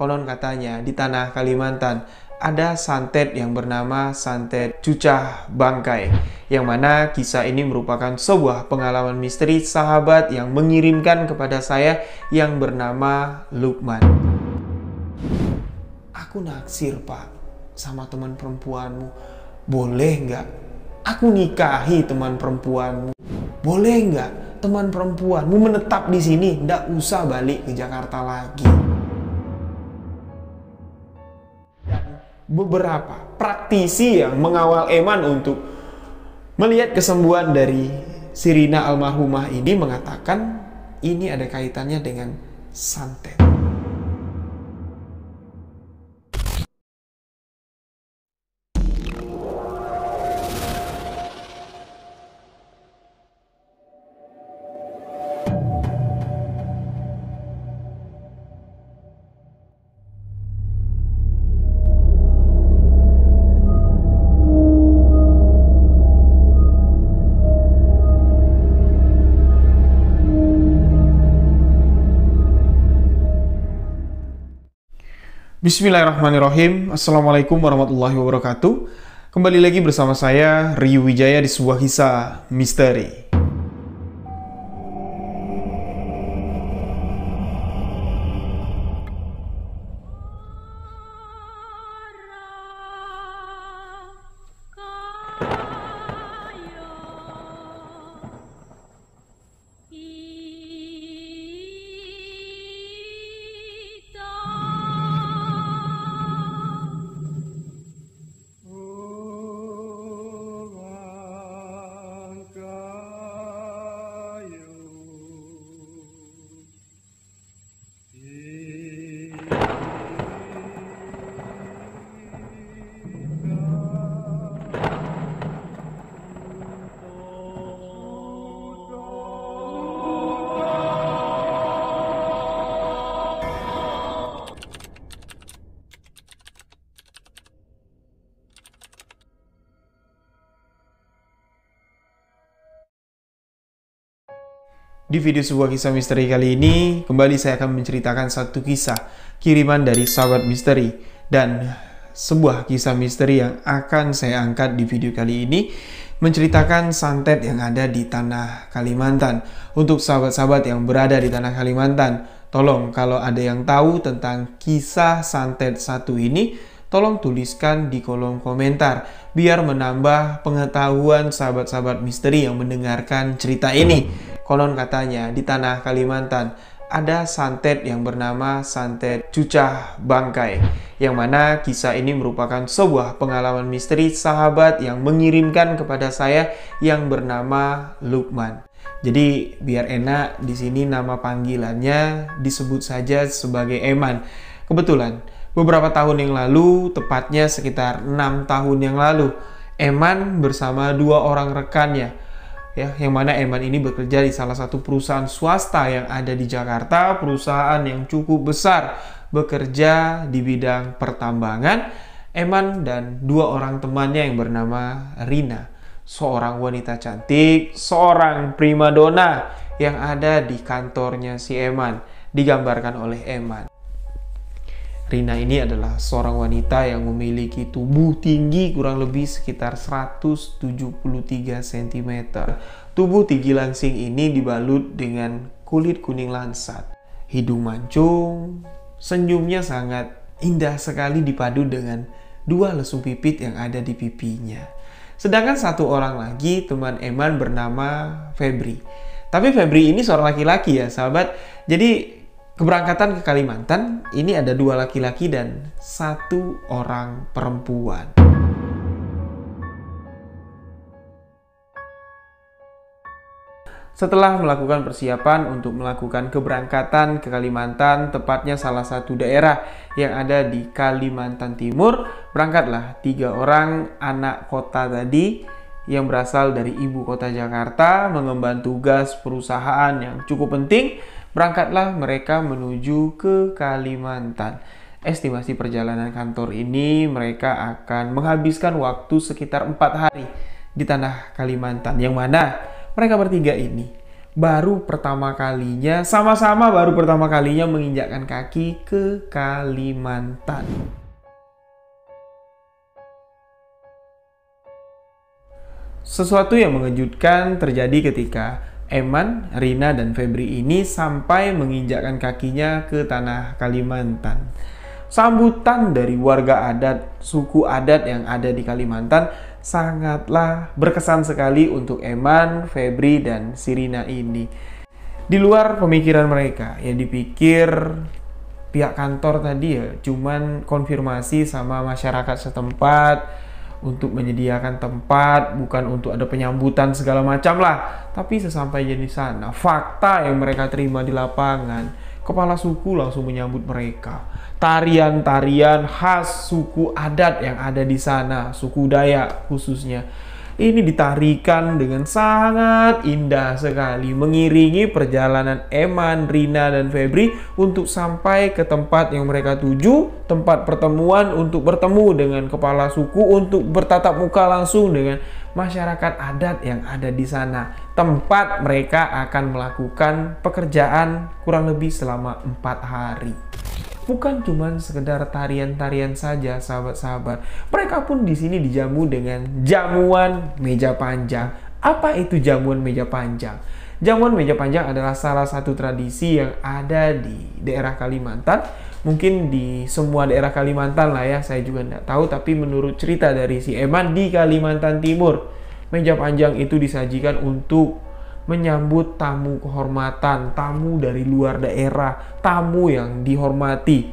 Konon katanya di tanah Kalimantan ada santet yang bernama santet Cucah Bangkai, yang mana kisah ini merupakan sebuah pengalaman misteri sahabat yang mengirimkan kepada saya yang bernama Lukman. Aku naksir pak sama teman perempuanmu, boleh nggak aku nikahi teman perempuanmu? Boleh nggak teman perempuanmu menetap di sini, nggak usah balik ke Jakarta lagi? Beberapa praktisi yang mengawal Eman untuk melihat kesembuhan dari Sirina almarhumah ini mengatakan ini ada kaitannya dengan santet. Bismillahirrahmanirrahim. Assalamualaikum warahmatullahi wabarakatuh. Kembali lagi bersama saya Ryu Wijaya di sebuah kisah misteri. Di video sebuah kisah misteri kali ini, kembali saya akan menceritakan satu kisah kiriman dari sahabat misteri. Dan sebuah kisah misteri yang akan saya angkat di video kali ini menceritakan santet yang ada di tanah Kalimantan. Untuk sahabat-sahabat yang berada di tanah Kalimantan, tolong kalau ada yang tahu tentang kisah santet satu ini, tolong tuliskan di kolom komentar biar menambah pengetahuan sahabat-sahabat misteri yang mendengarkan cerita ini. Konon katanya di tanah Kalimantan ada santet yang bernama santet Cucah Bangkai, yang mana kisah ini merupakan sebuah pengalaman misteri sahabat yang mengirimkan kepada saya yang bernama Lukman. Jadi biar enak di sini nama panggilannya disebut saja sebagai Eman. Kebetulan beberapa tahun yang lalu, tepatnya sekitar 6 tahun yang lalu, Eman bersama 2 orang rekannya, yang mana Eman ini bekerja di salah satu perusahaan swasta yang ada di Jakarta, perusahaan yang cukup besar, bekerja di bidang pertambangan. Eman dan 2 orang temannya yang bernama Rina, seorang wanita cantik, seorang primadona yang ada di kantornya si Eman, digambarkan oleh Eman. Rina ini adalah seorang wanita yang memiliki tubuh tinggi kurang lebih sekitar 173 cm. Tubuh tinggi langsing ini dibalut dengan kulit kuning lansat, hidung mancung, senyumnya sangat indah sekali dipadu dengan 2 lesung pipit yang ada di pipinya. Sedangkan 1 orang lagi teman Eman bernama Febri. Tapi Febri ini seorang laki-laki ya sahabat. Jadi keberangkatan ke Kalimantan ini ada 2 laki-laki dan 1 orang perempuan. Setelah melakukan persiapan untuk melakukan keberangkatan ke Kalimantan, tepatnya salah satu daerah yang ada di Kalimantan Timur, berangkatlah 3 orang anak kota tadi yang berasal dari ibu kota Jakarta mengemban tugas perusahaan yang cukup penting. Berangkatlah mereka menuju ke Kalimantan. Estimasi perjalanan kantor ini mereka akan menghabiskan waktu sekitar 4 hari di tanah Kalimantan, yang mana mereka bertiga ini baru pertama kalinya, sama-sama baru pertama kalinya menginjakkan kaki ke Kalimantan. Sesuatu yang mengejutkan terjadi ketika Eman, Rina, dan Febri ini sampai menginjakkan kakinya ke tanah Kalimantan. Sambutan dari warga adat, suku adat yang ada di Kalimantan sangatlah berkesan sekali untuk Eman, Febri, dan si Rina ini. Di luar pemikiran mereka, yang dipikir pihak kantor tadi ya cuman konfirmasi sama masyarakat setempat untuk menyediakan tempat, bukan untuk ada penyambutan segala macam lah. Tapi sesampainya di sana, fakta yang mereka terima di lapangan, kepala suku langsung menyambut mereka. Tarian-tarian khas suku adat yang ada di sana, suku Dayak khususnya, ini ditarikan dengan sangat indah sekali, mengiringi perjalanan Eman, Rina, dan Febri untuk sampai ke tempat yang mereka tuju, tempat pertemuan untuk bertemu dengan kepala suku, untuk bertatap muka langsung dengan masyarakat adat yang ada di sana. Tempat mereka akan melakukan pekerjaan kurang lebih selama 4 hari. Bukan cuma sekedar tarian-tarian saja, sahabat-sahabat. Mereka pun di sini dijamu dengan jamuan meja panjang. Apa itu jamuan meja panjang? Jamuan meja panjang adalah salah satu tradisi yang ada di daerah Kalimantan. Mungkin di semua daerah Kalimantan lah ya, saya juga tidak tahu. Tapi menurut cerita dari si Eman, di Kalimantan Timur, meja panjang itu disajikan untuk menyambut tamu kehormatan, tamu dari luar daerah, tamu yang dihormati.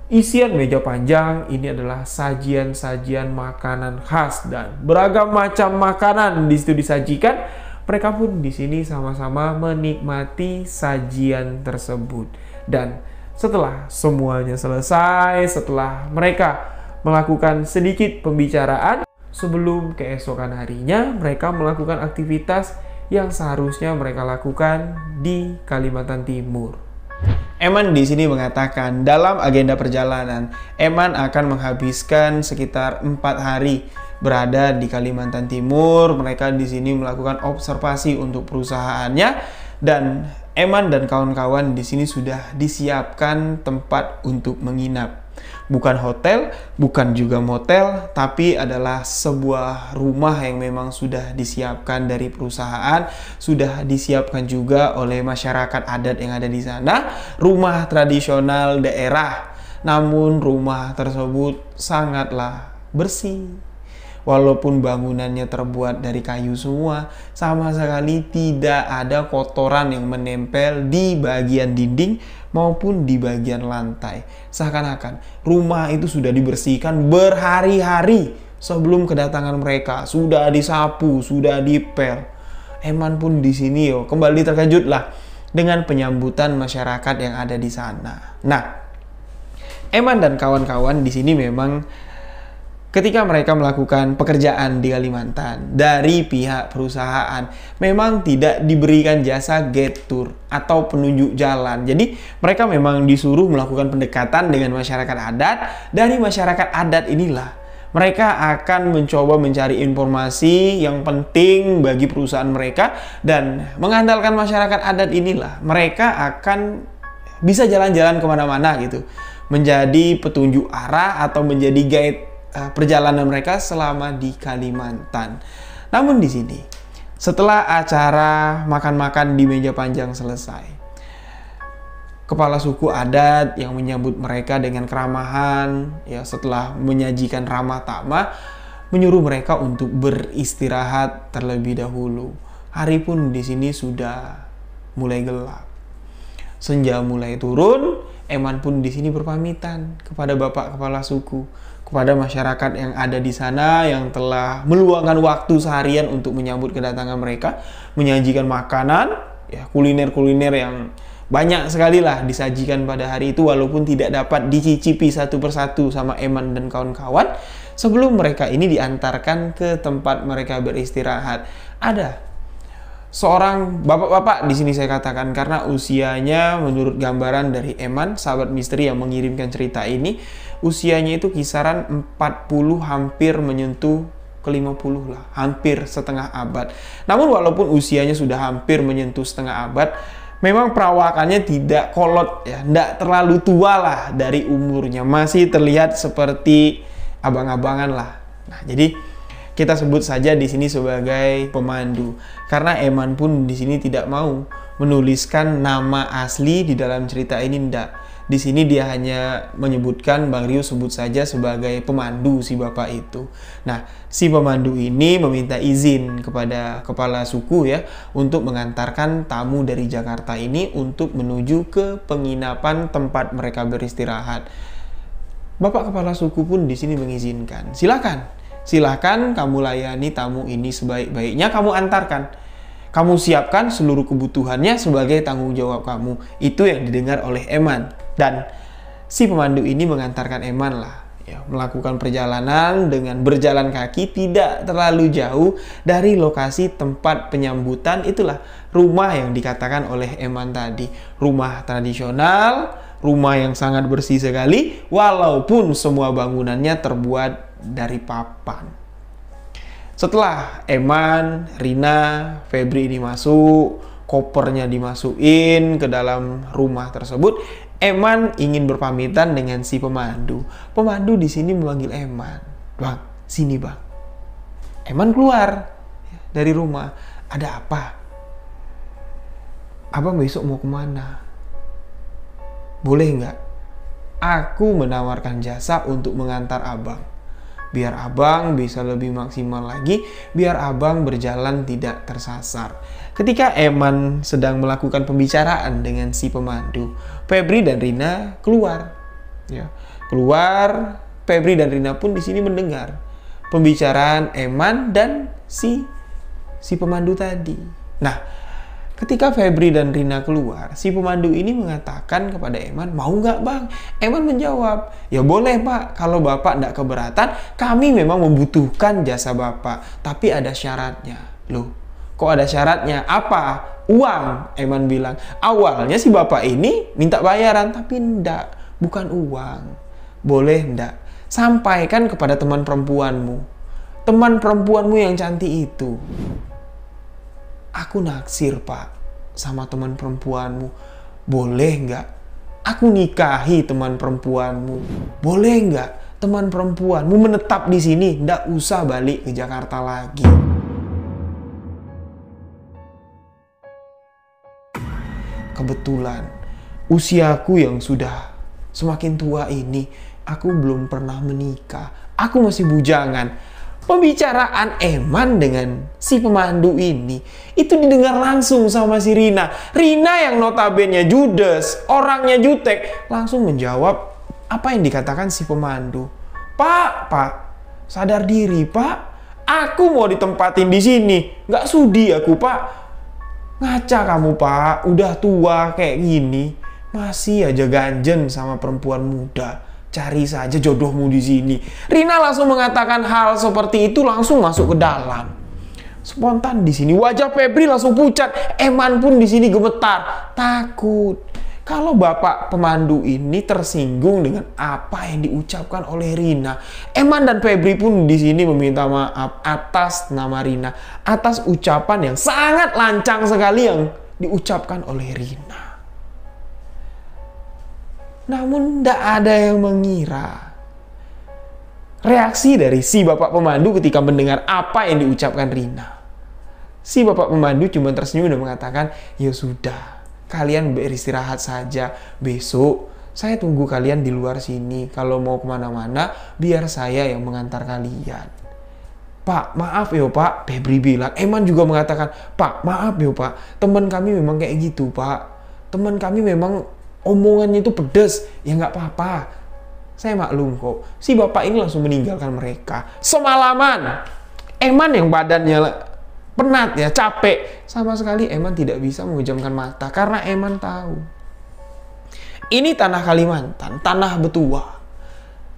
Isian meja panjang ini adalah sajian-sajian makanan khas dan beragam macam makanan di situ disajikan. Mereka pun di sini sama-sama menikmati sajian tersebut. Dan setelah semuanya selesai, setelah mereka melakukan sedikit pembicaraan, sebelum keesokan harinya mereka melakukan aktivitas yang seharusnya mereka lakukan di Kalimantan Timur. Eman di sini mengatakan dalam agenda perjalanan, Eman akan menghabiskan sekitar 4 hari berada di Kalimantan Timur. Mereka di sini melakukan observasi untuk perusahaannya, dan Eman dan kawan-kawan di sini sudah disiapkan tempat untuk menginap. Bukan hotel, bukan juga motel, tapi adalah sebuah rumah yang memang sudah disiapkan dari perusahaan, sudah disiapkan juga oleh masyarakat adat yang ada di sana. Rumah tradisional daerah, namun rumah tersebut sangatlah bersih. Walaupun bangunannya terbuat dari kayu semua, sama sekali tidak ada kotoran yang menempel di bagian dinding maupun di bagian lantai. Seakan-akan rumah itu sudah dibersihkan berhari-hari sebelum kedatangan mereka, sudah disapu, sudah dipel. Eman pun di sini kembali terkejut lah dengan penyambutan masyarakat yang ada di sana. Nah, Eman dan kawan-kawan di sini memang ketika mereka melakukan pekerjaan di Kalimantan dari pihak perusahaan, memang tidak diberikan jasa guide tour atau penunjuk jalan. Jadi mereka memang disuruh melakukan pendekatan dengan masyarakat adat. Dari masyarakat adat inilah mereka akan mencoba mencari informasi yang penting bagi perusahaan mereka, dan mengandalkan masyarakat adat inilah mereka akan bisa jalan-jalan kemana-mana gitu, menjadi petunjuk arah atau menjadi guide perjalanan mereka selama di Kalimantan. Namun di sini, setelah acara makan-makan di meja panjang selesai, kepala suku adat yang menyambut mereka dengan keramahan, ya setelah menyajikan ramah tamah, menyuruh mereka untuk beristirahat terlebih dahulu. Hari pun di sini sudah mulai gelap. Senja mulai turun, Eman pun di sini berpamitan kepada Bapak Kepala Suku, kepada masyarakat yang ada di sana yang telah meluangkan waktu seharian untuk menyambut kedatangan mereka, menyajikan makanan, ya kuliner-kuliner yang banyak sekali lah disajikan pada hari itu, walaupun tidak dapat dicicipi satu persatu sama Eman dan kawan-kawan. Sebelum mereka ini diantarkan ke tempat mereka beristirahat, ada seorang bapak-bapak di sini saya katakan, karena usianya menurut gambaran dari Eman, sahabat misteri yang mengirimkan cerita ini, usianya itu kisaran 40 hampir menyentuh ke-50 lah, hampir setengah abad. Namun walaupun usianya sudah hampir menyentuh setengah abad, memang perawakannya tidak kolot ya, tidak terlalu tua lah dari umurnya, masih terlihat seperti abang-abangan lah. Nah, jadi kita sebut saja di sini sebagai pemandu, karena Eman pun di sini tidak mau menuliskan nama asli di dalam cerita ini, ndak. Di sini dia hanya menyebutkan, Bang Rio sebut saja sebagai pemandu si bapak itu. Nah, si pemandu ini meminta izin kepada kepala suku ya untuk mengantarkan tamu dari Jakarta ini untuk menuju ke penginapan tempat mereka beristirahat. Bapak kepala suku pun di sini mengizinkan. Silakan kamu layani tamu ini sebaik-baiknya, kamu antarkan. Kamu siapkan seluruh kebutuhannya sebagai tanggung jawab kamu. Itu yang didengar oleh Eman. Dan si pemandu ini mengantarkan Eman lah, ya, melakukan perjalanan dengan berjalan kaki tidak terlalu jauh dari lokasi tempat penyambutan. Itulah rumah yang dikatakan oleh Eman tadi. Rumah tradisional, rumah yang sangat bersih sekali, walaupun semua bangunannya terbuat dari papan. Setelah Eman, Rina, Febri ini masuk, kopernya dimasukin ke dalam rumah tersebut, Eman ingin berpamitan dengan si pemandu. Pemandu di sini memanggil Eman. Bang, sini bang. Eman keluar dari rumah. Ada apa? Abang besok mau kemana? Boleh nggak? Aku menawarkan jasa untuk mengantar abang. Biar abang bisa lebih maksimal lagi, biar abang berjalan tidak tersasar. Ketika Eman sedang melakukan pembicaraan dengan si pemandu, Febri dan Rina keluar. Ya, keluar, Febri dan Rina pun di sini mendengar pembicaraan Eman dan si pemandu tadi. Nah, ketika Febri dan Rina keluar, si pemandu ini mengatakan kepada Eman, mau nggak bang? Eman menjawab, ya boleh pak, kalau bapak nggak keberatan, kami memang membutuhkan jasa bapak, tapi ada syaratnya. Loh, kok ada syaratnya? Apa? Uang, Eman bilang. Awalnya si bapak ini minta bayaran, tapi enggak, bukan uang. Boleh enggak? Sampaikan kepada teman perempuanmu. Teman perempuanmu yang cantik itu. Aku naksir pak sama teman perempuanmu. Boleh nggak? Aku nikahi teman perempuanmu. Boleh nggak? Teman perempuanmu menetap di sini, nggak usah balik ke Jakarta lagi. Kebetulan usiaku yang sudah semakin tua ini, aku belum pernah menikah. Aku masih bujangan. Pembicaraan Eman dengan si pemandu ini itu didengar langsung sama si Rina. Rina yang notabene judes, orangnya jutek, langsung menjawab apa yang dikatakan si pemandu. Pak, sadar diri pak. Aku mau ditempatin di sini, nggak sudi aku pak. Ngaca kamu pak, udah tua kayak gini, masih aja ganjen sama perempuan muda. Cari saja jodohmu di sini. Rina langsung mengatakan hal seperti itu, langsung masuk ke dalam. Spontan di sini wajah Febri langsung pucat. Eman pun di sini gemetar, takut. Kalau bapak pemandu ini tersinggung dengan apa yang diucapkan oleh Rina. Eman dan Febri pun di sini meminta maaf atas nama Rina, atas ucapan yang sangat lancang sekali yang diucapkan oleh Rina. Namun tidak ada yang mengira reaksi dari si bapak pemandu ketika mendengar apa yang diucapkan Rina. Si bapak pemandu cuma tersenyum dan mengatakan, ya sudah, kalian beristirahat saja. Besok saya tunggu kalian di luar sini. Kalau mau kemana-mana, biar saya yang mengantar kalian. Pak, maaf ya pak, Febri bilang. Eman juga mengatakan, pak, maaf ya pak, teman kami memang kayak gitu pak. Teman kami memang omongannya itu pedes, ya nggak apa-apa. Saya maklum kok. Si bapak ini langsung meninggalkan mereka. Semalaman, Eman yang badannya penat ya, capek. Sama sekali Eman tidak bisa memejamkan mata karena Eman tahu. Ini tanah Kalimantan, tanah Betua.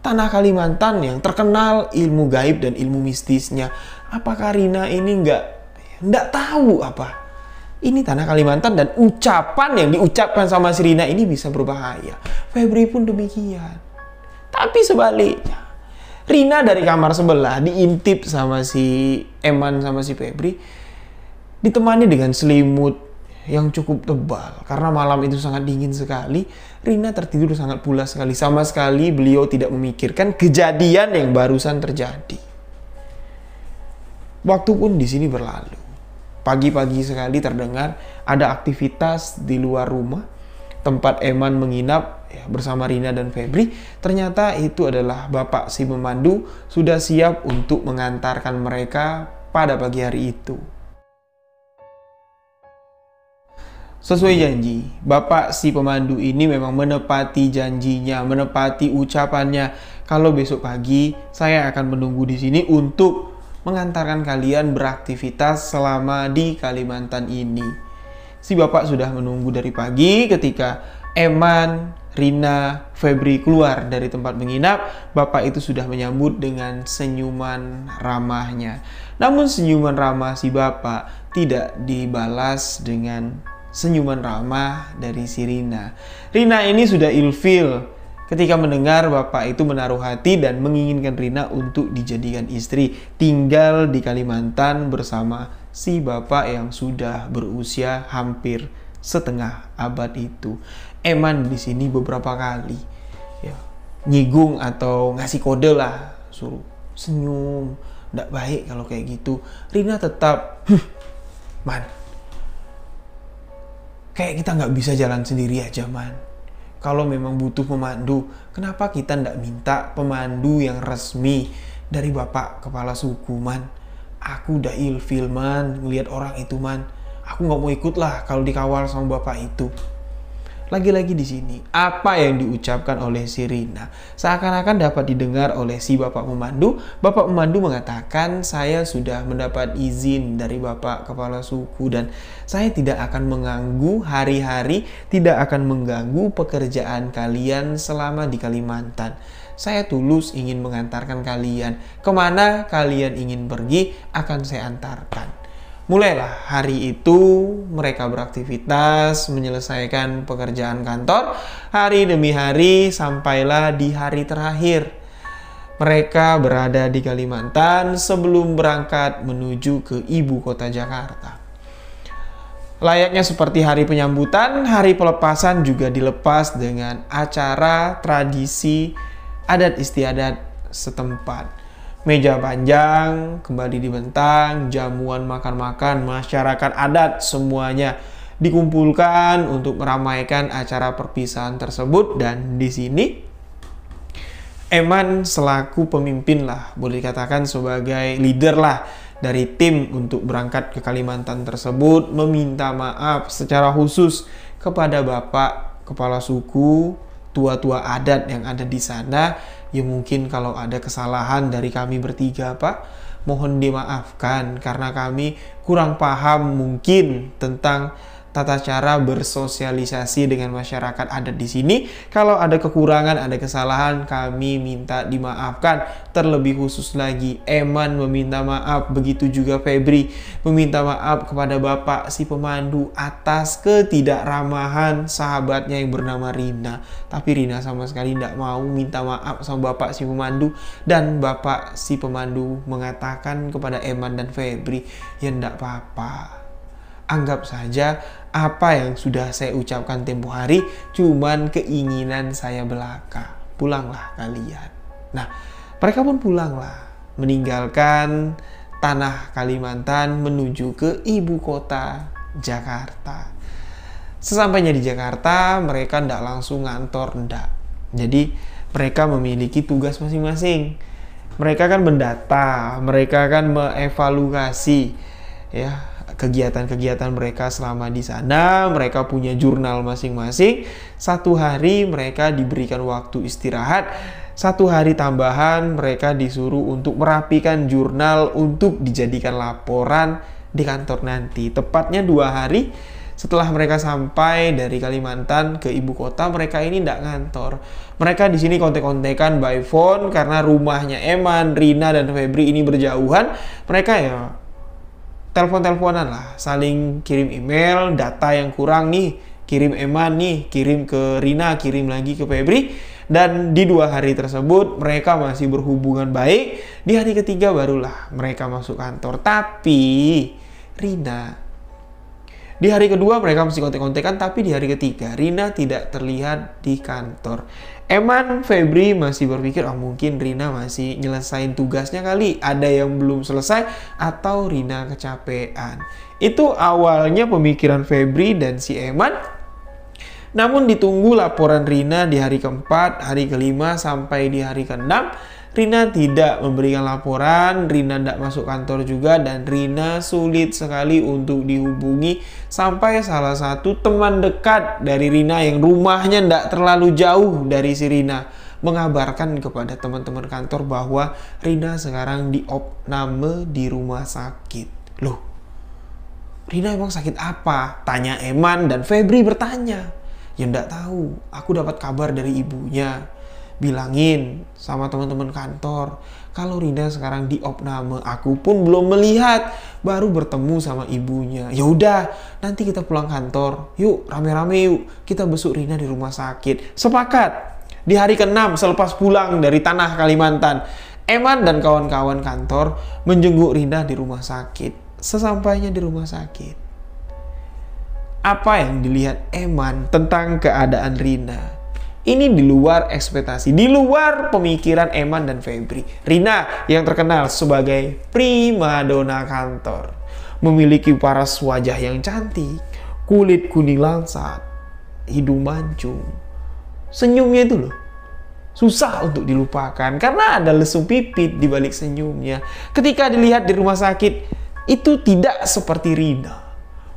Tanah Kalimantan yang terkenal ilmu gaib dan ilmu mistisnya. Apakah Rina ini nggak tahu apa? Ini tanah Kalimantan dan ucapan yang diucapkan sama si Rina ini bisa berbahaya. Febri pun demikian. Tapi sebaliknya, Rina dari kamar sebelah diintip sama si Eman sama si Febri, ditemani dengan selimut yang cukup tebal. Karena malam itu sangat dingin sekali, Rina tertidur sangat pulas sekali. Sama sekali beliau tidak memikirkan kejadian yang barusan terjadi. Waktu pun di sini berlalu. Pagi-pagi sekali terdengar ada aktivitas di luar rumah tempat Eman menginap ya, bersama Rina dan Febri. Ternyata itu adalah bapak si pemandu sudah siap untuk mengantarkan mereka pada pagi hari itu. Sesuai janji, bapak si pemandu ini memang menepati janjinya, menepati ucapannya. Kalau besok pagi saya akan menunggu di sini untuk mengantarkan kalian beraktivitas selama di Kalimantan ini. Si bapak sudah menunggu dari pagi. Ketika Eman, Rina, Febri keluar dari tempat menginap, bapak itu sudah menyambut dengan senyuman ramahnya. Namun senyuman ramah si bapak tidak dibalas dengan senyuman ramah dari si Rina. Rina ini sudah ilfil ketika mendengar bapak itu menaruh hati dan menginginkan Rina untuk dijadikan istri, tinggal di Kalimantan bersama si bapak yang sudah berusia hampir setengah abad itu. Eman di sini beberapa kali ya, nyigung atau ngasih kode lah, suruh senyum, nggak baik kalau kayak gitu. Rina tetap, Man, kayak kita nggak bisa jalan sendiri aja, Man. Kalau memang butuh pemandu, kenapa kita nggak minta pemandu yang resmi dari bapak kepala suku, Man? Aku udah ilfil, Man, ngelihat orang itu, Man. Aku nggak mau ikut lah kalau dikawal sama bapak itu. Lagi-lagi di sini, apa yang diucapkan oleh si Rina seakan-akan dapat didengar oleh si bapak pemandu. Bapak pemandu mengatakan, saya sudah mendapat izin dari bapak kepala suku dan saya tidak akan mengganggu hari-hari, tidak akan mengganggu pekerjaan kalian selama di Kalimantan. Saya tulus ingin mengantarkan kalian. Kemana kalian ingin pergi akan saya antarkan. Mulailah hari itu mereka beraktivitas, menyelesaikan pekerjaan kantor. Hari demi hari sampailah di hari terakhir. Mereka berada di Kalimantan sebelum berangkat menuju ke ibu kota Jakarta. Layaknya seperti hari penyambutan, hari pelepasan juga dilepas dengan acara tradisi adat istiadat setempat. Meja panjang kembali dibentang, jamuan makan-makan, masyarakat adat semuanya dikumpulkan untuk meramaikan acara perpisahan tersebut. Dan di sini Eman selaku pemimpin lah, boleh dikatakan sebagai leader lah dari tim untuk berangkat ke Kalimantan tersebut, meminta maaf secara khusus kepada bapak kepala suku, tua-tua adat yang ada di sana. Ya mungkin kalau ada kesalahan dari kami bertiga, Pak, mohon dimaafkan karena kami kurang paham mungkin tentang tata cara bersosialisasi dengan masyarakat adat di sini. Kalau ada kekurangan, ada kesalahan, kami minta dimaafkan. Terlebih khusus lagi, Eman meminta maaf, begitu juga Febri meminta maaf kepada bapak si pemandu atas ketidakramahan sahabatnya yang bernama Rina. Tapi Rina sama sekali tidak mau minta maaf sama bapak si pemandu, dan bapak si pemandu mengatakan kepada Eman dan Febri, ya tidak apa-apa. Anggap saja apa yang sudah saya ucapkan tempo hari cuman keinginan saya belaka. Pulanglah kalian. Nah, mereka pun pulanglah, meninggalkan tanah Kalimantan menuju ke ibu kota Jakarta. Sesampainya di Jakarta, mereka tidak langsung ngantor, tidak. Jadi mereka memiliki tugas masing-masing. Mereka kan mendata, mereka kan mengevaluasi ya kegiatan-kegiatan mereka selama di sana. Mereka punya jurnal masing-masing. Satu hari mereka diberikan waktu istirahat. Satu hari tambahan mereka disuruh untuk merapikan jurnal untuk dijadikan laporan di kantor nanti. Tepatnya 2 hari setelah mereka sampai dari Kalimantan ke ibu kota, mereka ini tidak ngantor. Mereka di sini kontek-kontekan by phone karena rumahnya Eman, Rina, dan Febri ini berjauhan. Mereka ya telepon-teleponan lah, saling kirim email, data yang kurang nih kirim Eman nih, kirim ke Rina, kirim lagi ke Febri. Dan di 2 hari tersebut mereka masih berhubungan baik. Di hari ketiga barulah mereka masuk kantor. Tapi Rina, di hari kedua mereka masih kontek-kontekan, tapi di hari ketiga Rina tidak terlihat di kantor. Eman, Febri masih berpikir, mungkin Rina masih nyelesain tugasnya kali, ada yang belum selesai, atau Rina kecapean. Itu awalnya pemikiran Febri dan si Eman. Namun ditunggu laporan Rina di hari keempat, hari kelima, sampai di hari keenam, Rina tidak memberikan laporan, Rina tidak masuk kantor juga, dan Rina sulit sekali untuk dihubungi sampai salah satu teman dekat dari Rina yang rumahnya tidak terlalu jauh dari si Rina mengabarkan kepada teman-teman kantor bahwa Rina sekarang diopname di rumah sakit. Loh, Rina emang sakit apa? Tanya Eman, dan Febri bertanya. Ya enggak tahu, aku dapat kabar dari ibunya. Bilangin sama teman-teman kantor kalau Rina sekarang diopname. Aku pun belum melihat, baru bertemu sama ibunya. Ya udah, nanti kita pulang kantor. Yuk, rame-rame yuk. Kita besuk Rina di rumah sakit. Sepakat. Di hari ke-6 selepas pulang dari tanah Kalimantan, Eman dan kawan-kawan kantor menjenguk Rina di rumah sakit. Sesampainya di rumah sakit, apa yang dilihat Eman tentang keadaan Rina ini di luar ekspektasi, di luar pemikiran Eman dan Febri. Rina yang terkenal sebagai primadona kantor, memiliki paras wajah yang cantik, kulit kuning langsat, hidung mancung. Senyumnya itu loh, susah untuk dilupakan karena ada lesung pipit di balik senyumnya. Ketika dilihat di rumah sakit, itu tidak seperti Rina.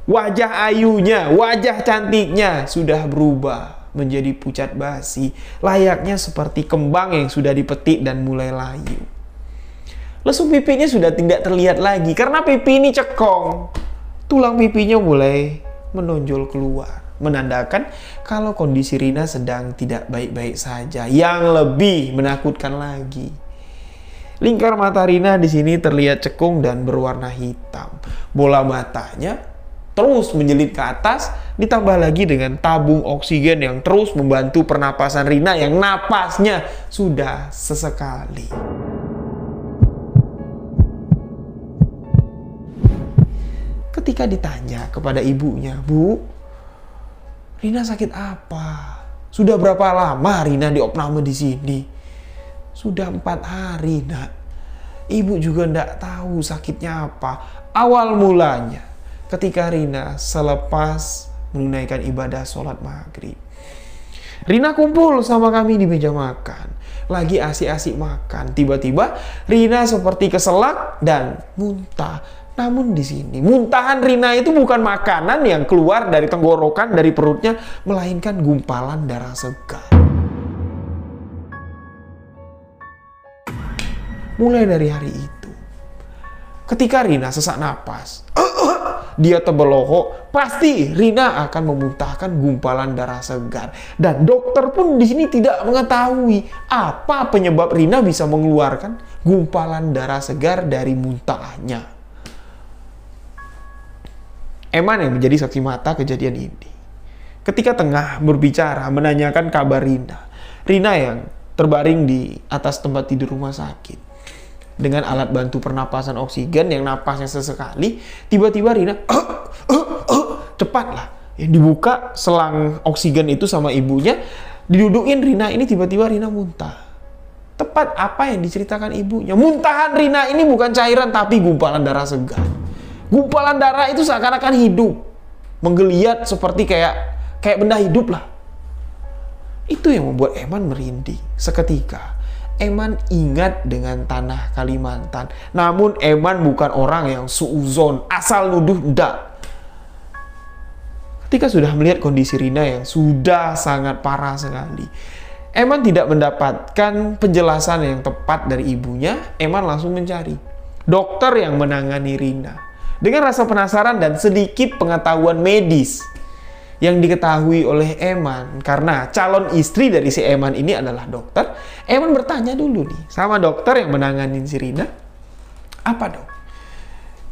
Wajah ayunya, wajah cantiknya sudah berubah menjadi pucat basi, layaknya seperti kembang yang sudah dipetik dan mulai layu. Lesung pipinya sudah tidak terlihat lagi karena pipi ini cekong. Tulang pipinya mulai menonjol keluar, menandakan kalau kondisi Rina sedang tidak baik-baik saja. Yang lebih menakutkan lagi, lingkar mata Rina di sini terlihat cekung dan berwarna hitam. Bola matanya terus menjelit ke atas, ditambah lagi dengan tabung oksigen yang terus membantu pernapasan Rina yang napasnya sudah sesekali. Ketika ditanya kepada ibunya, Bu, Rina sakit apa? Sudah berapa lama Rina diopname di sini? Sudah 4 hari, Nak. Ibu juga tidak tahu sakitnya apa. Awal mulanya ketika Rina selepas menunaikan ibadah sholat maghrib. Rina kumpul sama kami di meja makan. Lagi asik-asik makan. Tiba-tiba Rina seperti keselak dan muntah. Namun di sini muntahan Rina itu bukan makanan yang keluar dari tenggorokan, dari perutnya, melainkan gumpalan darah segar. Mulai dari hari itu, ketika Rina sesak napas, dia terbelohok, pasti Rina akan memuntahkan gumpalan darah segar. Dan dokter pun di sini tidak mengetahui apa penyebab Rina bisa mengeluarkan gumpalan darah segar dari muntahnya. Eman yang menjadi saksi mata kejadian ini, ketika tengah berbicara menanyakan kabar Rina, Rina yang terbaring di atas tempat tidur rumah sakit dengan alat bantu pernapasan oksigen yang napasnya sesekali, tiba-tiba Rina cepatlah dibuka selang oksigen itu sama ibunya, didudukin Rina ini, tiba-tiba Rina muntah. Tepat apa yang diceritakan ibunya. Muntahan Rina ini bukan cairan tapi gumpalan darah segar. Gumpalan darah itu seakan-akan hidup, menggeliat seperti kayak benda hidup lah. Itu yang membuat Eman merinding. Seketika Eman ingat dengan tanah Kalimantan. Namun Eman bukan orang yang suuzon, asal nuduh, ndak. Ketika sudah melihat kondisi Rina yang sudah sangat parah sekali, Eman tidak mendapatkan penjelasan yang tepat dari ibunya. Eman langsung mencari dokter yang menangani Rina. Dengan rasa penasaran dan sedikit pengetahuan medis yang diketahui oleh Eman, karena calon istri dari si Eman ini adalah dokter, Eman bertanya dulu nih sama dokter yang menangani si Rina, apa dok?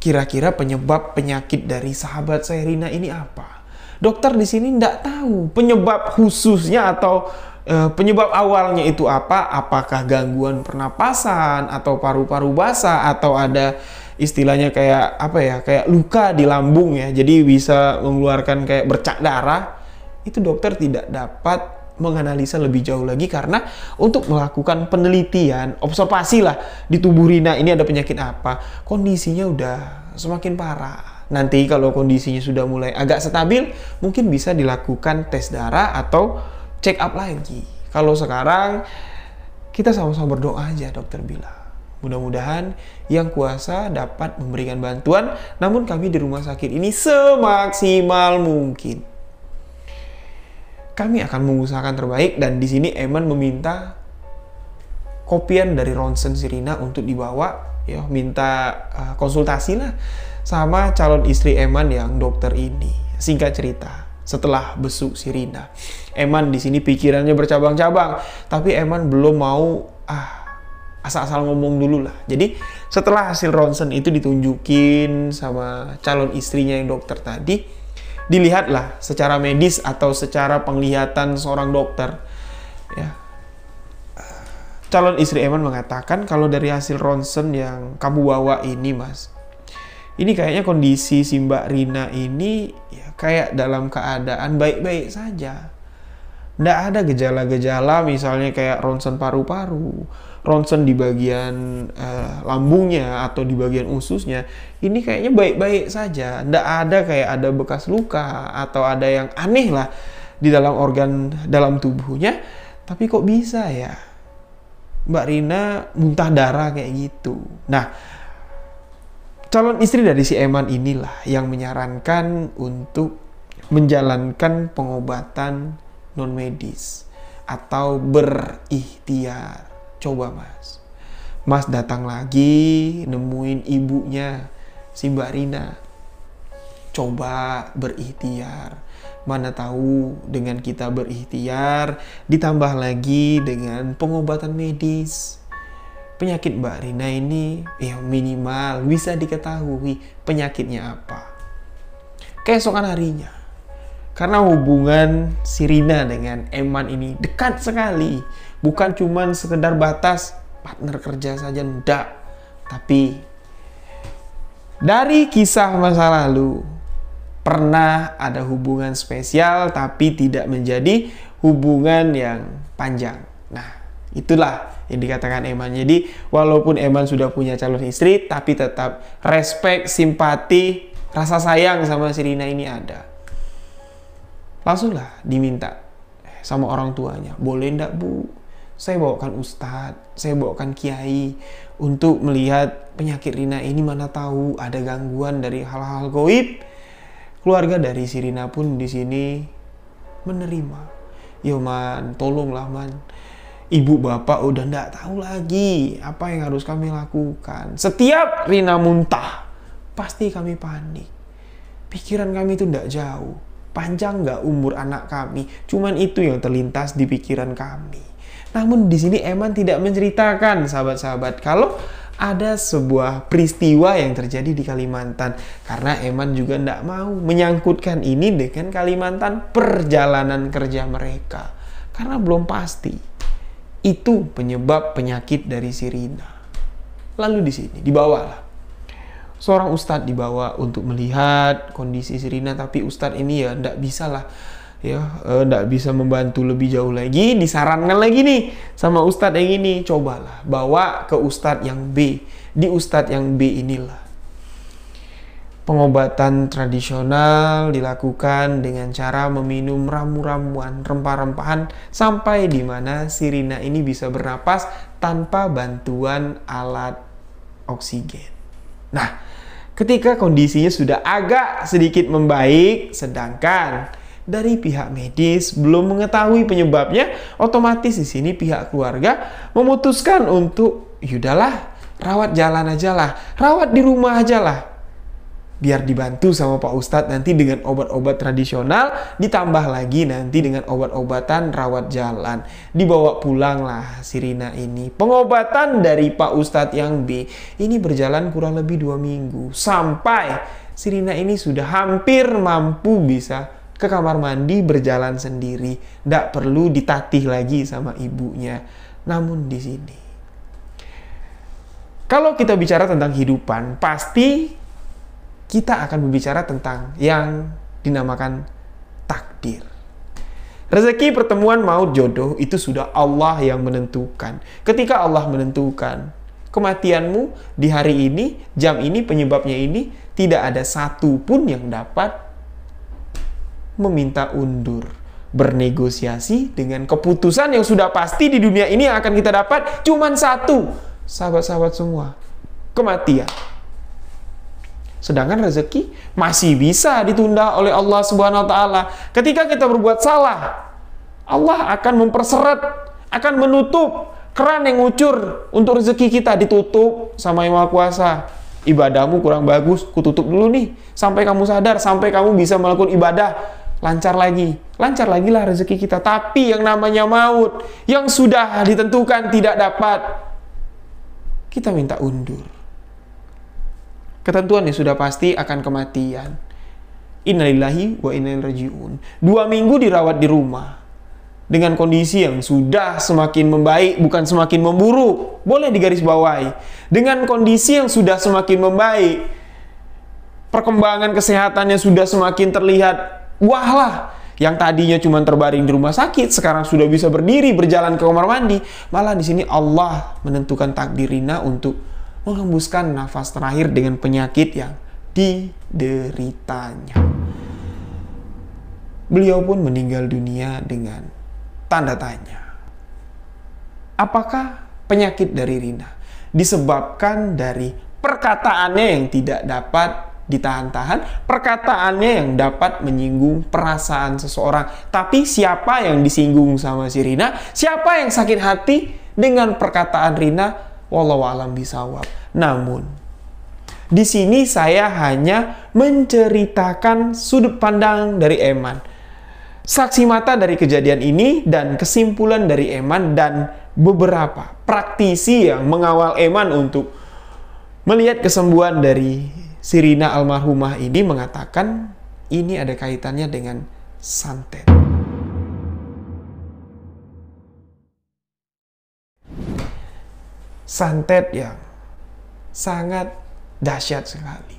Kira-kira penyebab penyakit dari sahabat saya Rina ini apa? Dokter di sini tidak tahu penyebab khususnya atau penyebab awalnya itu apa? Apakah gangguan pernapasan atau paru-paru basah atau ada istilahnya kayak apa ya? Kayak luka di lambung ya. Jadi bisa mengeluarkan kayak bercak darah. Itu dokter tidak dapat menganalisa lebih jauh lagi karena untuk melakukan penelitian, observasi lah di tubuh Rina ini ada penyakit apa, kondisinya udah semakin parah. Nanti kalau kondisinya sudah mulai agak stabil, mungkin bisa dilakukan tes darah atau check up lagi. Kalau sekarang kita sama-sama berdoa aja, dokter bilang. Mudah-mudahan yang kuasa dapat memberikan bantuan, namun kami di rumah sakit ini semaksimal mungkin. Kami akan mengusahakan terbaik, dan di sini Eman meminta kopian dari ronsen si Rina untuk dibawa, ya, minta konsultasi lah sama calon istri Eman yang dokter ini. Singkat cerita, setelah besuk si Rina, Eman di sini pikirannya bercabang-cabang, tapi Eman belum mau asal-asal ngomong dulu lah. Jadi setelah hasil ronsen itu ditunjukin sama calon istrinya yang dokter tadi, dilihatlah secara medis atau secara penglihatan seorang dokter, ya. Calon istri Eman mengatakan kalau dari hasil ronsen yang kamu bawa ini, Mas, ini kayaknya kondisi si Mbak Rina ini ya kayak dalam keadaan baik-baik saja. Nggak ada gejala-gejala misalnya kayak ronsen paru-paru, ronsen di bagian lambungnya atau di bagian ususnya. Ini kayaknya baik-baik saja. Nggak ada kayak ada bekas luka atau ada yang aneh lah di dalam organ dalam tubuhnya. Tapi kok bisa ya Mbak Rina muntah darah kayak gitu. Nah, calon istri dari si Eman inilah yang menyarankan untuk menjalankan pengobatan non medis atau berikhtiar. Coba Mas datang lagi nemuin ibunya si Mbak Rina, coba berikhtiar. Mana tahu dengan kita berikhtiar ditambah lagi dengan pengobatan medis, penyakit Mbak Rina ini ya minimal bisa diketahui penyakitnya apa keesokan harinya. Karena hubungan si Rina dengan Eman ini dekat sekali. Bukan cuman sekedar batas partner kerja saja, enggak. Tapi dari kisah masa lalu pernah ada hubungan spesial tapi tidak menjadi hubungan yang panjang. Nah, itulah yang dikatakan Eman. Jadi walaupun Eman sudah punya calon istri, tapi tetap respect, simpati, rasa sayang sama si Rina ini ada. Langsunglah diminta sama orang tuanya, boleh ndak Bu, saya bawakan ustadz, saya bawakan kiai untuk melihat penyakit Rina ini, mana tahu ada gangguan dari hal-hal gaib. Keluarga dari si Rina pun di sini menerima. Yo Man, tolonglah Man, ibu bapak udah ndak tahu lagi apa yang harus kami lakukan. Setiap Rina muntah, pasti kami panik. Pikiran kami itu ndak jauh. Panjang nggak umur anak kami? Cuman itu yang terlintas di pikiran kami. Namun di sini Eman tidak menceritakan, sahabat-sahabat, kalau ada sebuah peristiwa yang terjadi di Kalimantan. Karena Eman juga nggak mau menyangkutkan ini dengan Kalimantan, perjalanan kerja mereka. Karena belum pasti itu penyebab penyakit dari si Rina. Lalu di sini dibawalah seorang ustadz, dibawa untuk melihat kondisi si Rina, tapi ustadz ini ya ndak bisa lah, ya ndak bisa membantu lebih jauh lagi. Disarankan lagi nih sama ustadz yang ini, cobalah bawa ke ustadz yang B. Di ustadz yang B inilah pengobatan tradisional dilakukan dengan cara meminum ramu-ramuan, rempah-rempahan, sampai di mana si Rina ini bisa bernapas tanpa bantuan alat oksigen. Nah, ketika kondisinya sudah agak sedikit membaik, sedangkan dari pihak medis belum mengetahui penyebabnya, otomatis di sini pihak keluarga memutuskan untuk yaudahlah, rawat jalan aja lah, rawat di rumah aja lah. Biar dibantu sama Pak Ustadz nanti dengan obat-obat tradisional, ditambah lagi nanti dengan obat-obatan rawat jalan. Dibawa pulang lah si Rina ini. Pengobatan dari Pak Ustadz yang B ini berjalan kurang lebih 2 minggu. Sampai si Rina ini sudah hampir mampu bisa ke kamar mandi berjalan sendiri, tidak perlu ditatih lagi sama ibunya. Namun di sini, kalau kita bicara tentang kehidupan, pasti kita akan berbicara tentang yang dinamakan takdir. Rezeki, pertemuan, maut, jodoh itu sudah Allah yang menentukan. Ketika Allah menentukan kematianmu di hari ini, jam ini, penyebabnya ini, tidak ada satu pun yang dapat meminta undur, bernegosiasi dengan keputusan yang sudah pasti di dunia ini yang akan kita dapat cuman satu, sahabat-sahabat semua, kematian. Sedangkan rezeki masih bisa ditunda oleh Allah Subhanahu wa taala. Ketika kita berbuat salah, Allah akan memperseret, akan menutup keran yang ngucur untuk rezeki kita, ditutup sama Yang Maha Kuasa. Ibadahmu kurang bagus, kututup dulu nih sampai kamu sadar, sampai kamu bisa melakukan ibadah lancar lagi lah rezeki kita. Tapi yang namanya maut, yang sudah ditentukan tidak dapat, kita minta undur. Ketentuan yang sudah pasti akan kematian. Innalillahi wa inna ilaihi raji'un. 2 minggu dirawat di rumah dengan kondisi yang sudah semakin membaik, bukan semakin memburuk. Boleh digarisbawahi. Dengan kondisi yang sudah semakin membaik, perkembangan kesehatannya sudah semakin terlihat. Wah lah, yang tadinya cuma terbaring di rumah sakit, sekarang sudah bisa berdiri, berjalan ke kamar mandi. Malah di sini Allah menentukan takdir Rina untuk menghembuskan nafas terakhir dengan penyakit yang dideritanya. Beliau pun meninggal dunia dengan tanda tanya. Apakah penyakit dari Rina disebabkan dari perkataannya yang tidak dapat ditahan-tahan, perkataannya yang dapat menyinggung perasaan seseorang? Tapi siapa yang disinggung sama si Rina? Siapa yang sakit hati dengan perkataan Rina? Wallahu a'lam bishawab. Namun, di sini saya hanya menceritakan sudut pandang dari Eman. Saksi mata dari kejadian ini dan kesimpulan dari Eman dan beberapa praktisi yang mengawal Eman untuk melihat kesembuhan dari si Rina almarhumah ini mengatakan ini ada kaitannya dengan santet. Santet yang sangat dahsyat sekali.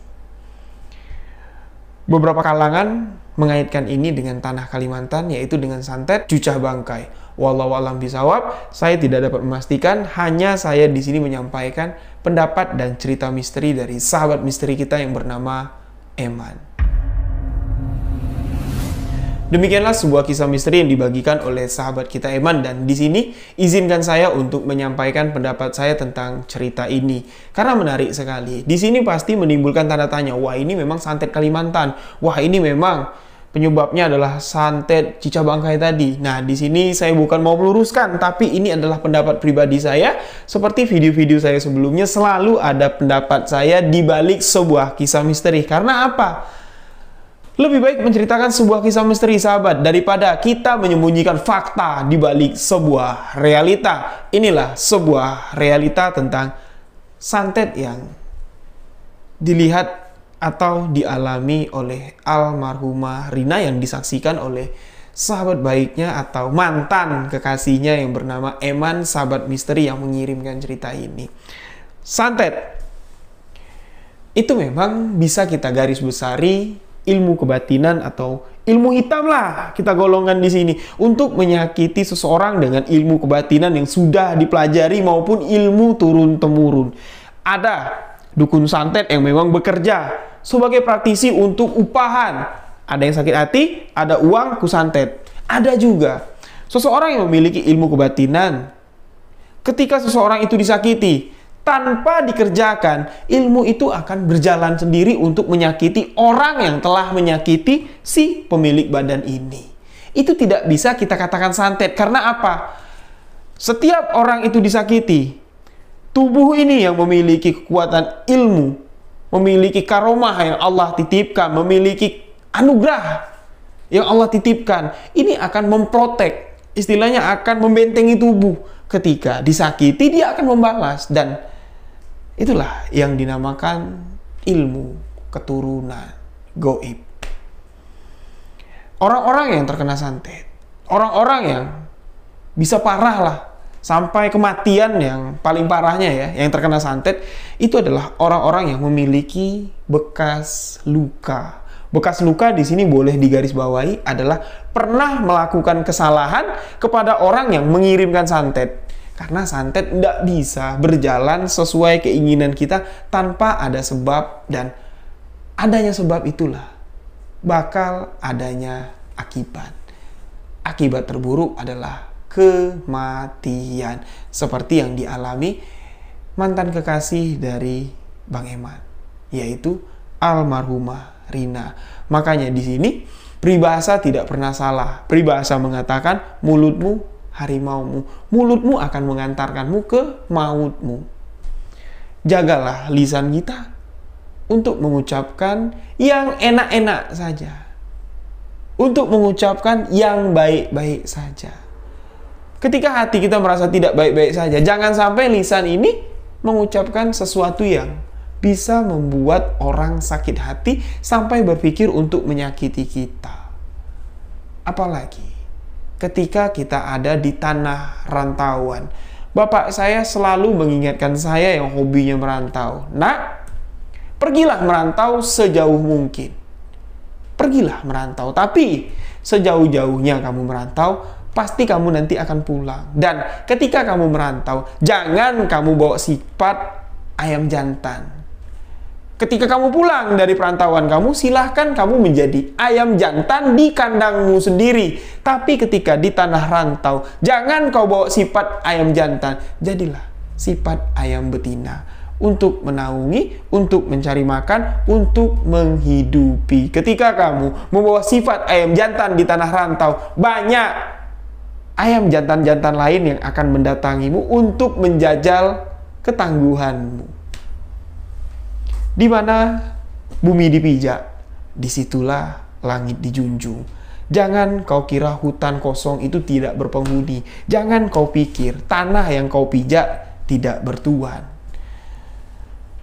Beberapa kalangan mengaitkan ini dengan tanah Kalimantan, yaitu dengan santet Cucah Bangkai. Wallahu a'lam bishawab, saya tidak dapat memastikan, hanya saya di sini menyampaikan pendapat dan cerita misteri dari sahabat misteri kita yang bernama Eman. Demikianlah sebuah kisah misteri yang dibagikan oleh sahabat kita Eman, dan di sini izinkan saya untuk menyampaikan pendapat saya tentang cerita ini karena menarik sekali. Di sini pasti menimbulkan tanda tanya, wah ini memang santet Kalimantan, wah ini memang penyebabnya adalah santet Cicak Bangkai tadi. Nah, di sini saya bukan mau meluruskan, tapi ini adalah pendapat pribadi saya. Seperti video-video saya sebelumnya, selalu ada pendapat saya di balik sebuah kisah misteri. Karena apa? Lebih baik menceritakan sebuah kisah misteri, sahabat, daripada kita menyembunyikan fakta di balik sebuah realita. Inilah sebuah realita tentang santet yang dilihat atau dialami oleh almarhumah Rina yang disaksikan oleh sahabat baiknya atau mantan kekasihnya yang bernama Eman, sahabat misteri yang mengirimkan cerita ini. Santet itu memang bisa kita garis besari ilmu kebatinan atau ilmu hitam lah kita golongkan di sini untuk menyakiti seseorang dengan ilmu kebatinan yang sudah dipelajari maupun ilmu turun-temurun. Ada dukun santet yang memang bekerja sebagai praktisi untuk upahan. Ada yang sakit hati, ada uang ku santet. Ada juga seseorang yang memiliki ilmu kebatinan. Ketika seseorang itu disakiti, tanpa dikerjakan, ilmu itu akan berjalan sendiri untuk menyakiti orang yang telah menyakiti si pemilik badan ini. Itu tidak bisa kita katakan santet. Karena apa? Setiap orang itu disakiti, tubuh ini yang memiliki kekuatan ilmu, memiliki karomah yang Allah titipkan, memiliki anugerah yang Allah titipkan, ini akan memprotek, istilahnya akan membentengi tubuh. Ketika disakiti, dia akan membalas. Dan itulah yang dinamakan ilmu keturunan gaib. orang-orang yang terkena santet, orang-orang yang bisa parah lah, sampai kematian yang paling parahnya ya, yang terkena santet, itu adalah orang-orang yang memiliki bekas luka. Bekas luka di sini boleh digarisbawahi adalah pernah melakukan kesalahan kepada orang yang mengirimkan santet. Karena santet tidak bisa berjalan sesuai keinginan kita tanpa ada sebab, dan adanya sebab itulah bakal adanya akibat. Akibat terburuk adalah kematian, seperti yang dialami mantan kekasih dari Bang Eman, yaitu almarhumah Rina. Makanya di sini peribahasa tidak pernah salah. Peribahasa mengatakan mulutmu harimaumu, mulutmu akan mengantarkanmu ke mautmu. Jagalah lisan kita untuk mengucapkan yang enak-enak saja, untuk mengucapkan yang baik-baik saja. Ketika hati kita merasa tidak baik-baik saja, jangan sampai lisan ini mengucapkan sesuatu yang bisa membuat orang sakit hati sampai berpikir untuk menyakiti kita. Apalagi ketika kita ada di tanah rantauan. Bapak saya selalu mengingatkan saya yang hobinya merantau. Nak, pergilah merantau sejauh mungkin. Pergilah merantau, tapi sejauh-jauhnya kamu merantau, pasti kamu nanti akan pulang. Dan ketika kamu merantau, jangan kamu bawa sifat ayam jantan. Ketika kamu pulang dari perantauan kamu, silahkan kamu menjadi ayam jantan di kandangmu sendiri. Tapi ketika di tanah rantau, jangan kau bawa sifat ayam jantan. Jadilah sifat ayam betina. Untuk menaungi, untuk mencari makan, untuk menghidupi. Ketika kamu membawa sifat ayam jantan di tanah rantau, banyak ayam jantan-jantan lain yang akan mendatangimu untuk menjajal ketangguhanmu. Di mana bumi dipijak, disitulah langit dijunjung. Jangan kau kira hutan kosong itu tidak berpenghuni. Jangan kau pikir tanah yang kau pijak tidak bertuan.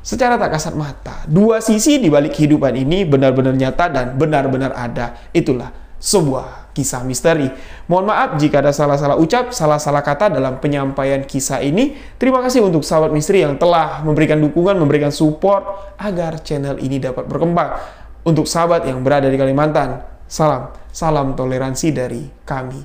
Secara tak kasat mata, dua sisi di balik kehidupan ini benar-benar nyata dan benar-benar ada. Itulah sebuah kisah misteri. Mohon maaf jika ada salah-salah ucap, salah-salah kata dalam penyampaian kisah ini. Terima kasih untuk sahabat misteri yang telah memberikan dukungan, memberikan support agar channel ini dapat berkembang. Untuk sahabat yang berada di Kalimantan, salam toleransi dari kami,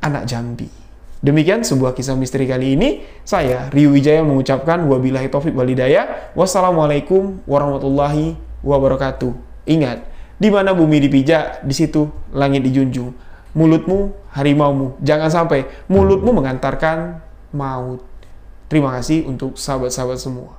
anak Jambi. Demikian sebuah kisah misteri kali ini. Saya Rio Wijaya mengucapkan wabillahi taufik wal hidayah. Wassalamualaikum warahmatullahi wabarakatuh. Ingat, di mana bumi dipijak, di situ langit dijunjung. Mulutmu harimaumu. Jangan sampai mulutmu mengantarkan maut. Terima kasih untuk sahabat-sahabat semua.